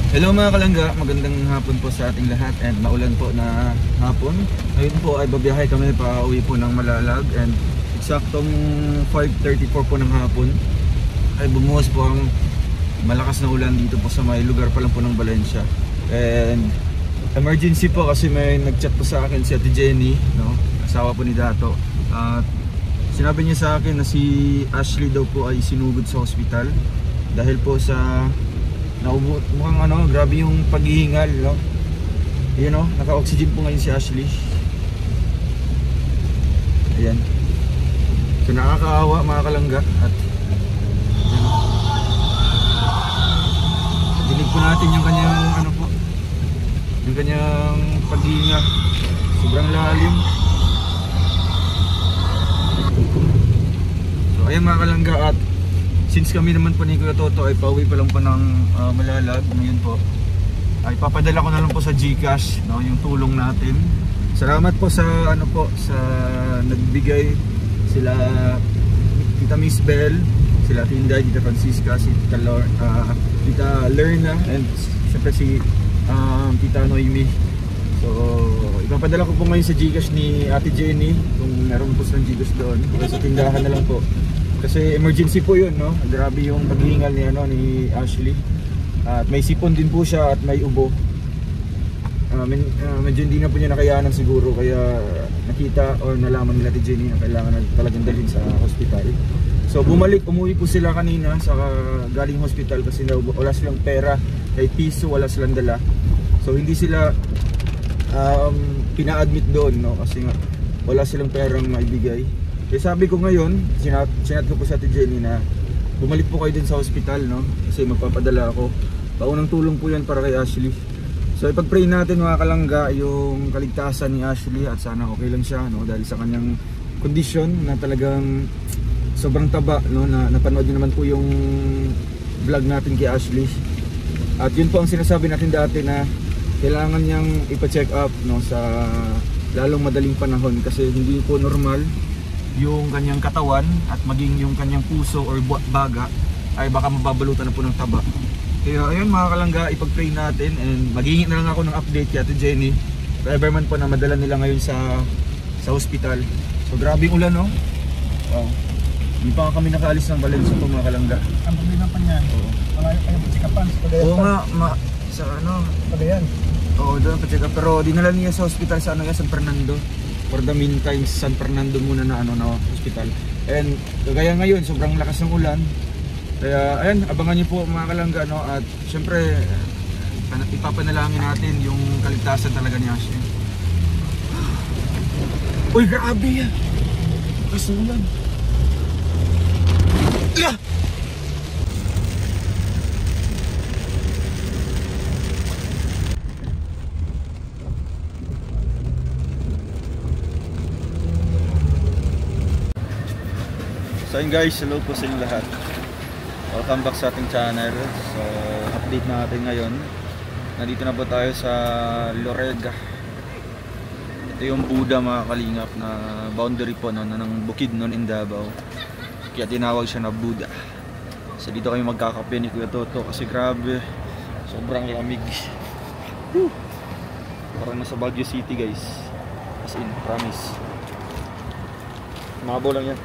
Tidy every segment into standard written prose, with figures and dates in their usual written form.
Hello mga kalangga, magandang hapon po sa ating lahat and maulan po na hapon. Ngayon po ay babiyahe kami pa uwi po ng Malalag and eksaktong 5:34 po ng hapon ay bumuhos po ang malakas na ulan dito po sa may lugar pa lang po ng Valencia. And emergency po kasi may nagchat po sa akin si Ate Jenny, no? Asawa po ni Dato. At sinabi niya sa akin na si Ashley daw po ay sinugod sa ospital dahil po sa mukhang grabe yung paghihingal, no? Yun, no? Naka-oxygen po ngayon si Ashley. Ayan. So nakakaawa mga kalangga. At dinig po natin yung kanyang yung kanyang paghihinga. Sobrang lalim. So ayan mga kalangga, at since kami naman po ni Kuya Toto ay pauwi pa lang po ng Malalag ngayon po, ay papadala ko na lang po sa GCash, no, yung tulong natin. Salamat po sa sa nagbigay, sila Tita Miss Bell, sila Tinday, Tita Francisca, si Tita Lerna, and syempre si Tita Noemi. So ipapadala ko po ngayon sa GCash ni Ate Jenny kung meron po silang GCash doon, o sa tindahan na lang po. Kasi emergency po yun, no? Grabe yung paghingal ni Ashley. At may sipon din po siya at may ubo. Medyo hindi na po niya nakayanan siguro, kaya nakita or nalaman nila ni Jenny na kailangan na talagang dalhin sa hospital. So umuwi po sila kanina sa galing hospital kasi wala silang pera, kahit piso wala silang dala. So hindi sila pina-admit doon, no? Kasi nga wala silang perang maibigay. Kaya sabi ko ngayon, sinat ko po sa Ate Jenny na bumalik po kayo din sa hospital, no? Kasi magpapadala ako. Paunang tulong po yan para kay Ashley. So ipag-pray natin mga kalangga yung kaligtasan ni Ashley at sana okay lang siya, no? Dahil sa kanyang kondisyon na talagang sobrang taba, no? Napanood niyo naman po yung vlog natin kay Ashley. At yun po ang sinasabi natin dati na kailangan niyang ipa-check up, no? Sa lalong madaling panahon kasi hindi po normal yung kanyang katawan at maging yung kanyang puso or baga ay baka mababalutan na po ng taba. Kaya ayun mga kalangga, ipag-pray natin and maghingi na lang ako ng update kay Ate Jenny if ever man po na madala nila ngayon sa hospital. So grabing ulan, no? Wow. Hindi pa kami nakaalis ng Valencia po mga kalangga. Ang problema pa niyan, malayo kayo pa check-upan sa Pagayan. Oo nga, sa Pagayan. Oo, doon pa check up, pero dinala niya sa hospital sa San Fernando. For the meantime, San Fernando muna na hospital. And kaya ngayon sobrang lakas ng ulan. Kaya ayan, abangan niyo po mga kalangga, no? At syempre ipapanalangin natin yung kaligtasan talaga ni Ashley. Uy, grabe yan. Lakas ng ulan. So yun guys, hello po sa inyo lahat. Welcome back sa ating channel. So update natin ngayon. Nandito na po tayo sa Lorega. Ito yung Buda mga kalingap na boundary po ng Bukidnon in Davao. Kaya tinawag siya na Buda. So dito kami magkakape ni Kuya Toto kasi grabe, sobrang lamig. Parang nasa Baguio City guys. As in, promise. Mabaw lang yan.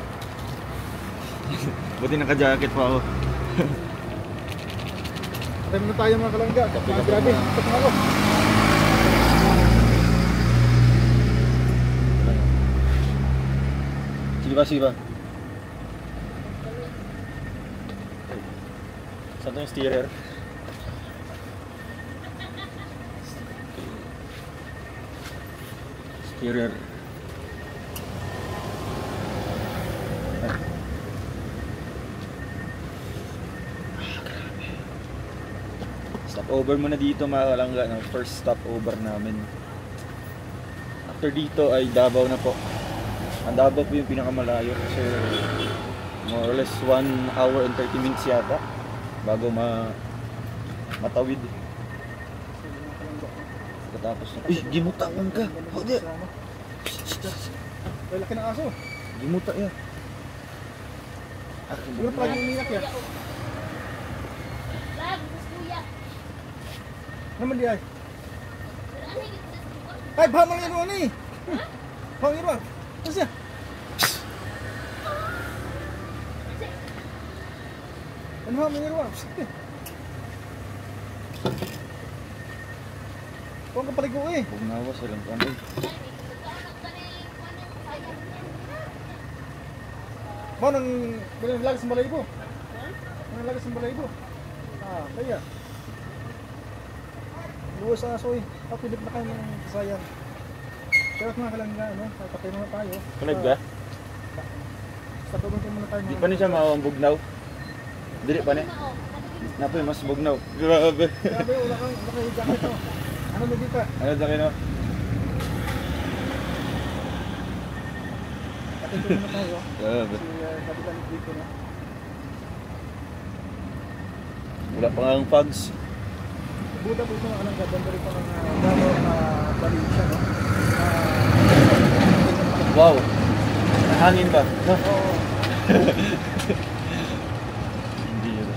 Buti naka-jacket pa ako. Time na tayo mga kalangga. Grabe, tapos ako. Sige ba? Saan yung steerer? Steerer. Stopover muna dito mga kalangga, no? First stopover namin. After dito ay Davao na po. Ang Davao po yung pinakamalayo kasi more or less 1 hour and 30 minutes yata bago matawid. Katapos na. Uy, gimutangan ka! Hodi! Ay, laki ng aso. Gimuta ya. Siguro pa yung umiyak ya. Naman di ay. Ay, bahamang iruan ni. Bahamang iruan. Ano siya? Ano bahamang iruan? Sige. Huwag ka paligo eh. Huwag nawas, walang kanay. Mo nang binalagay sa balayibo. Binalagay sa balayibo. Ah, kaya. Luwas sa aso eh. Kapilip na kayo ng kasayang. Kaya mga kalangga, no? Patay muna tayo. Kunag ba? Basta pumunta muna tayo. Di pa ni siya mawang Dili pa ni. Napoy, mas bugnaw. Grabe. Grabe, wala kang jacket no. Ano na dito? Ano sa kino? Patay muna tayo. Grabe. Si kapitan dito na. Wala pa nga ang fags. Buta po mga kalangga, banda rin po ng gano'n na balisya, no? Wow. Hangin ba? No? Oo. Hindi yun.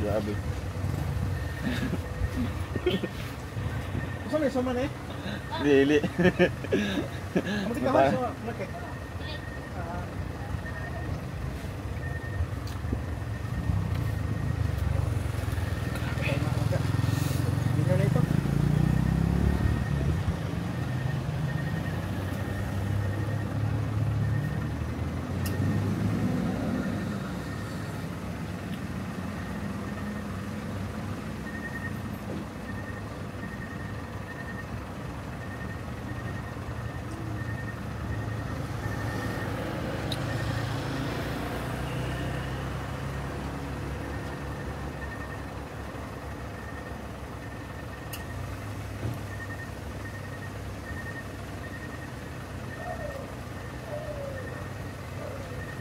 Grabe. Gusto mo yung suman eh? Dili. Ang tika ba? Laki. Hindi na ito.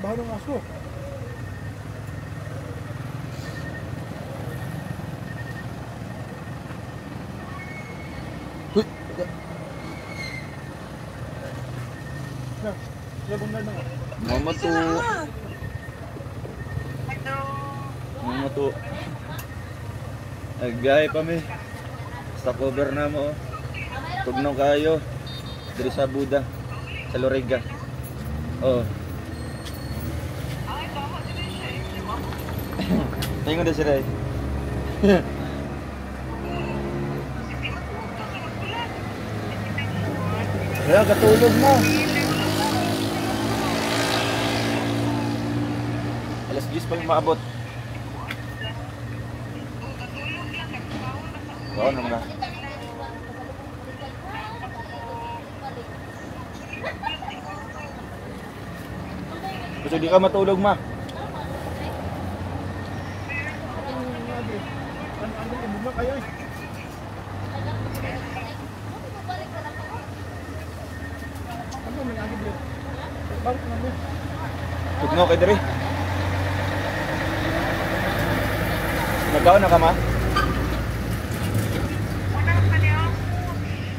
Baho ng aso. Na, labong na nga. Mama to. Mama to. Nagbiyahe pa mi. Stopover na mo. Tugnaw kayo. Diri sa Buda. Sa Loriga. Oh. Tingnan na sila eh. Kaya katulog mo. Alas 10 pa yung maabot. Oo naman na. Gusto di ka matulog ma. Ano kayo eh? Ano may agad yun? Balik na mo. Tugnaw kay diri. Nagkaon na ka ma?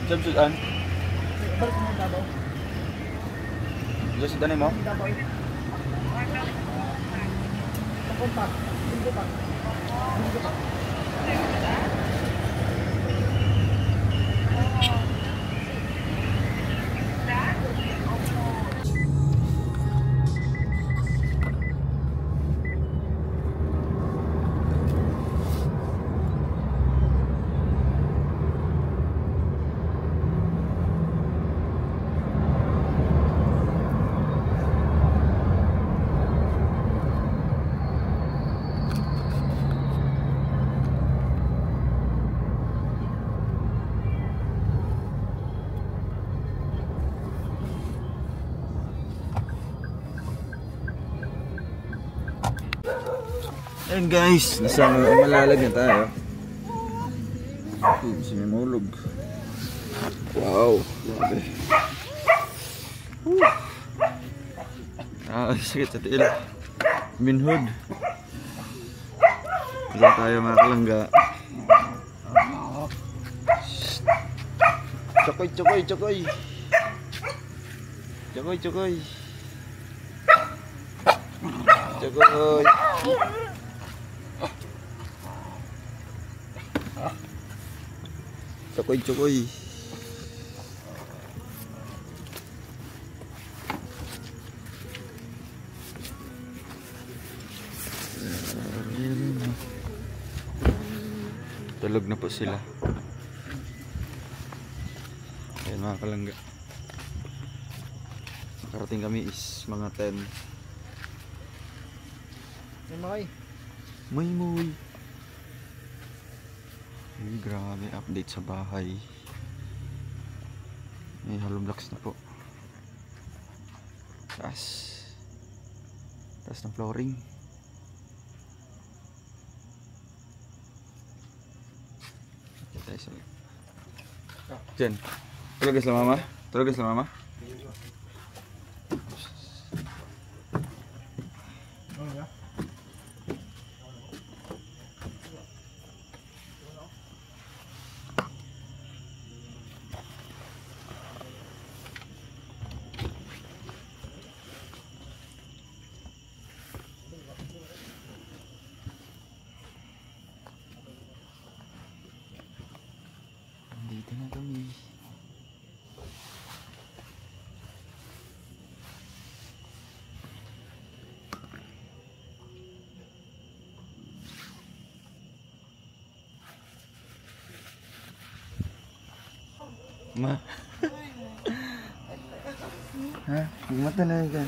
Sabsudan. Balik na mo Davao. Sabsudan mo? Davao eh. Papunta. Hindi pa. Hindi pa. Ayun guys, nasa Malalag na tayo. Si Memolog. Wow, grabe. Sakit sa tiil. Minhood. Diyan tayo mga kalangga. Chokoy, chokoy, chokoy. Chokoy, chokoy. Chokoy. Chokoy, chokoy. Tulog na po sila. Ayan mga kalangga. Nakarating kami is mga 10. May. Muy. Ay, grabe update sa bahay. May hollow blocks na po. Taas ng flooring. Tayo sa Jen, tulog sila mama? Tulog sila mama? Dito na kami. Ma. Ha? Mata na ka.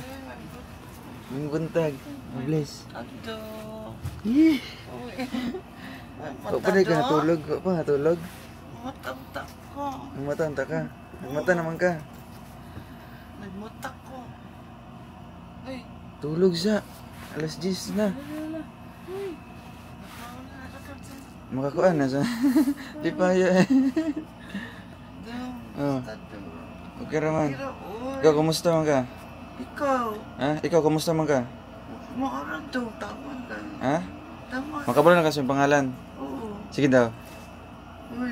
Yung buntag. Mabilis. Aduh. Ih. Mata Kau pa ka natulog? Kau pa natulog? Mata ko. Mata ka. Mata naman ka. Nagmata ko. Ay, Tulog sa. Alas 10 na. Makakuan na sa. Di pa ya. Oh. Okay raman. Ikaw, kumusta man ka? Ikaw, Ha? Ikaw, kumusta man ka? maoran to, tama ka. Ha? Tama. Makabalo na kasi yung pangalan. Oo. Sige daw. Uy,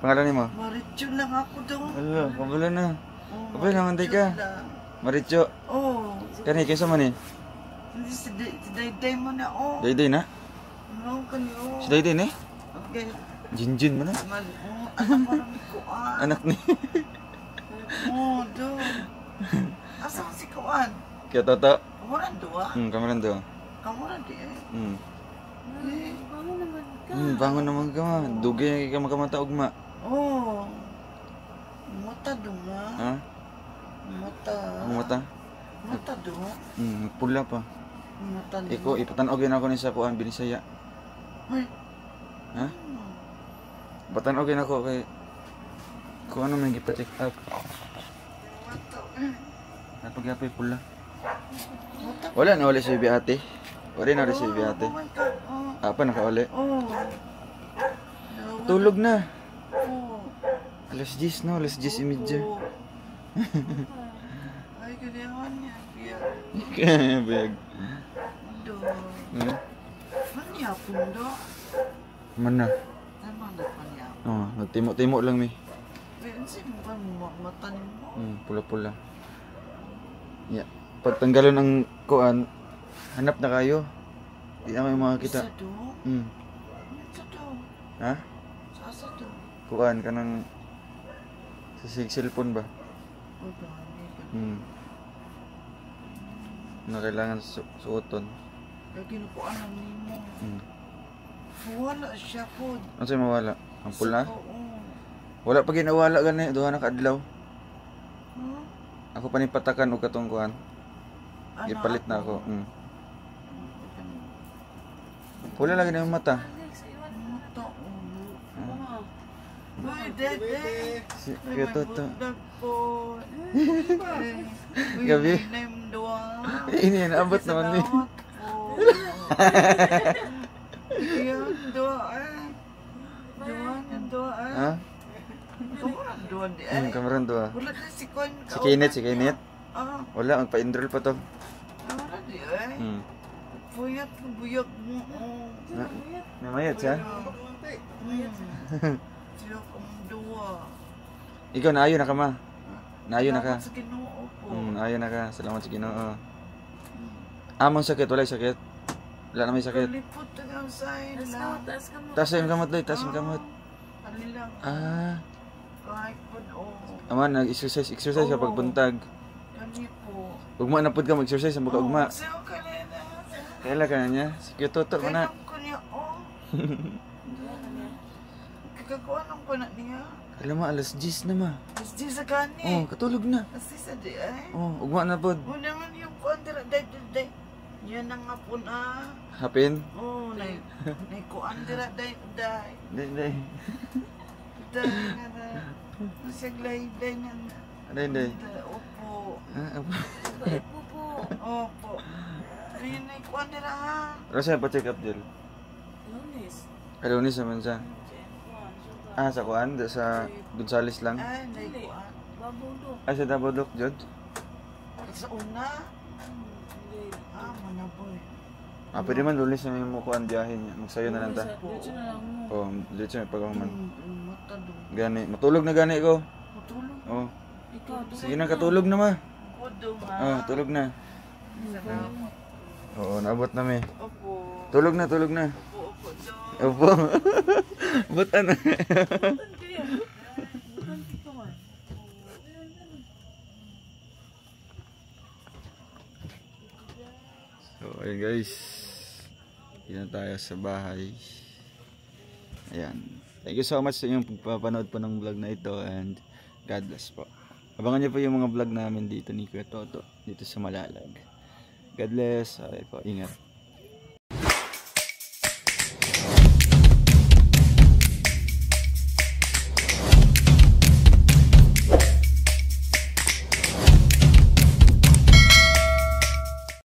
Pangalan mo? Marichu lang ako daw. Ala, kabalo na. Oh, Kabalo naman di ka. Maricho. Oo. Kani, kinsa man ni? Hindi si Dayday mo na, oh. Dayday na? Ano ka niyo? Si Dayday ni? Okay. Jinjin mo na. Anak parang may kuan. Anak ni. Oo, daw. Asa si kuan? Kaya Toto. Kamuran doa? Kamaran daw. Kamuran di eh. Eh, Bangon naman ka ma. Dugay ka makamata ugma. oh. Mata dunga. Ha? Mata. Ang mata? Mata dunga. Pula pa. Mata dunga. Iko, ipatanog yun ako ni sa kuan, Binisaya. Ay. Ha? Patanog yun ako kay... Kung ano man gipa-check up. Mata. Napagyapoy pula. Mata. Wala na uli si Biate. Wala na uli si Biate. Oh my God. Oh. Apa nakauli? Oh. Tulog na. Oh. Alas 10 na, alas 10:30. Oh. Ay, kailangan niya. Biya. Kaya bag. Do. Hmm? Maniyapon do. Mana? Tama na maniyapon. Oh, nagtimo-timo lang mi. Kasi mo ba mata ni mo? Pula-pula. Yeah. Pagtanggalan ng kuan, hanap na kayo. Di na may makakita. Sa do? Sa do? Ha? Sa do? Kuan kanang sa cellphone ba? O dami. Na kailangan suoton. Kaya kinukuan lang ni mo. Wala siya po. Ano sa'yo mawala? Ang pula? Oo. Wala pa ginawala gani, duha na kaadlaw. Huh? Ako pa ni patakan og katong kuan. Ano Gipalit na ako. Wala lagi na yung mata. Mata ulo. Uy, dede. Si kaya toto. Dag po. Gabi. Uy, name doa. Ini naabot naman ni. Yan, doa eh. Doa, yan doa eh. Ha? Kumuran doa di eh. Kamaran to ah. Wala na si Kwan. Si Kenneth. Ah, Wala, magpa-enroll pa to. wala di eh. Buyat mo, buyag mo. Namayat siya? Sila kang dua. Ikaw, naayo na ka ma. Naayo na ka. Salamat sa Ginoo po. Naayo na ka. Salamat sa Ginoo. Amang sakit, walay sakit. Wala na may sakit. Kalipot na lang sa Taas ila. ka, taas ka mo. Taas yung kamot, Loy. Taas yung kamot. Alilang. Ah. Kahit po, Aman, nag-exercise ka pagbuntag. Kami po. Ugma na pud ka mag-exercise ang ugma. Sa'yo ka na na. Kaila ka na niya. Sige, tutok mo na. Kailan ko niya, Kakakuanong ko na niya. Alam mo, alas 10 na ma. Mas di sa gani. Oh, katulog na. Kasi sa di ay. Oh, ugma na pod. O naman yung kuan dira day. Yan ang nga po na. Hapin? Oh, nay kuan dira day. Day. Day nga na. Nasaglay day na. Day. Opo. Bait po po. Opo. Ayun na kuan dira ha. Rasa pa check up dil. Lunes. Kalunis naman sa. Sa kuan, sa Gonzales lang. Ay, nay kuan. Babundok. Sa Dabodok, Jod. Sa una. Manaboy. Pwede man lunes na may mukuan biyahe niya. Magsayo na lang ta. Diretso na lang mo. Oh, diretso may pagaman. Matadong. Gani, matulog na gani ko. Matulog. Oh, Ikaw, sige na katulog na ma. Kudo nga. Oh, tulog na. Salamat. Oo, naabot na mi. Opo. Tulog na. Opo, Dong. Opo. Buta na. Bukan kaya. Bukan ka man. So, ayun guys. Yan na tayo sa bahay. Ayan. Thank you so much sa inyong pagpapanood po ng vlog na ito and God bless po. Abangan niyo po yung mga vlog namin dito ni Kuya Toto dito sa Malalag. God bless. Okay po, ingat.